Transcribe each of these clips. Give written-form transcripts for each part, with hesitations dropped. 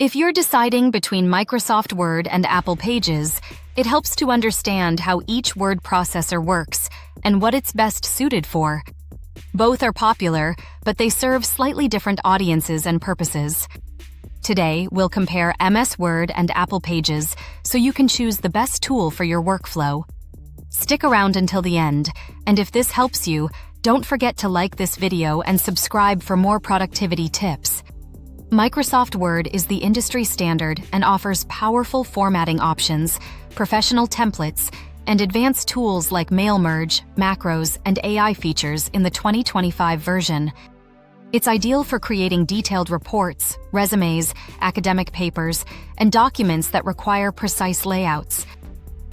If you're deciding between Microsoft Word and Apple Pages, it helps to understand how each word processor works and what it's best suited for. Both are popular, but they serve slightly different audiences and purposes. Today, we'll compare MS Word and Apple Pages so you can choose the best tool for your workflow. Stick around until the end, and if this helps you, don't forget to like this video and subscribe for more productivity tips. Microsoft Word is the industry standard and offers powerful formatting options, professional templates, and advanced tools like mail merge, macros, and AI features in the 2025 version. It's ideal for creating detailed reports, resumes, academic papers, and documents that require precise layouts.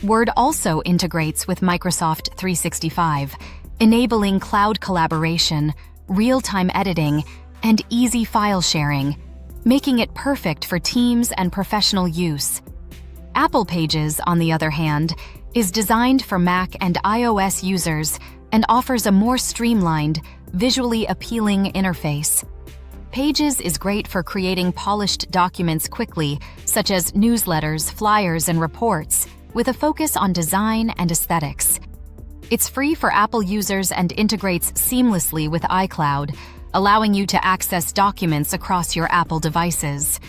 Word also integrates with Microsoft 365, enabling cloud collaboration, real-time editing, and easy file sharing, making it perfect for teams and professional use. Apple Pages, on the other hand, is designed for Mac and iOS users and offers a more streamlined, visually appealing interface. Pages is great for creating polished documents quickly, such as newsletters, flyers, and reports, with a focus on design and aesthetics. It's free for Apple users and integrates seamlessly with iCloud, allowing you to access documents across your Apple devices.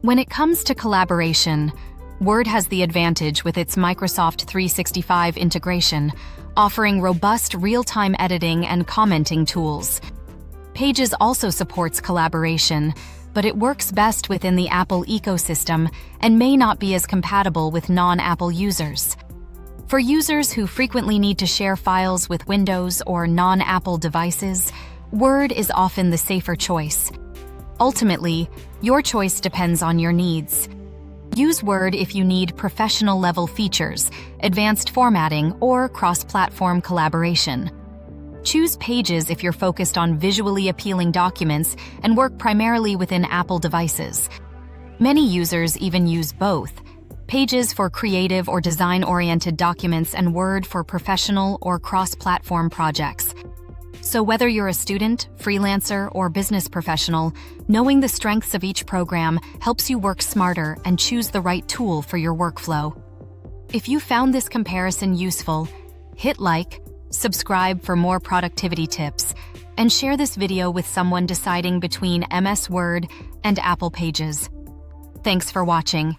When it comes to collaboration, Word has the advantage with its Microsoft 365 integration, offering robust real-time editing and commenting tools. Pages also supports collaboration, but it works best within the Apple ecosystem and may not be as compatible with non-Apple users. For users who frequently need to share files with Windows or non-Apple devices, Word is often the safer choice. Ultimately, your choice depends on your needs. Use Word if you need professional-level features, advanced formatting, or cross-platform collaboration. Choose Pages if you're focused on visually appealing documents and work primarily within Apple devices. Many users even use both: Pages for creative or design-oriented documents and Word for professional or cross-platform projects. So whether you're a student, freelancer, or business professional, knowing the strengths of each program helps you work smarter and choose the right tool for your workflow. If you found this comparison useful, hit like, subscribe for more productivity tips, and share this video with someone deciding between MS Word and Apple Pages. Thanks for watching.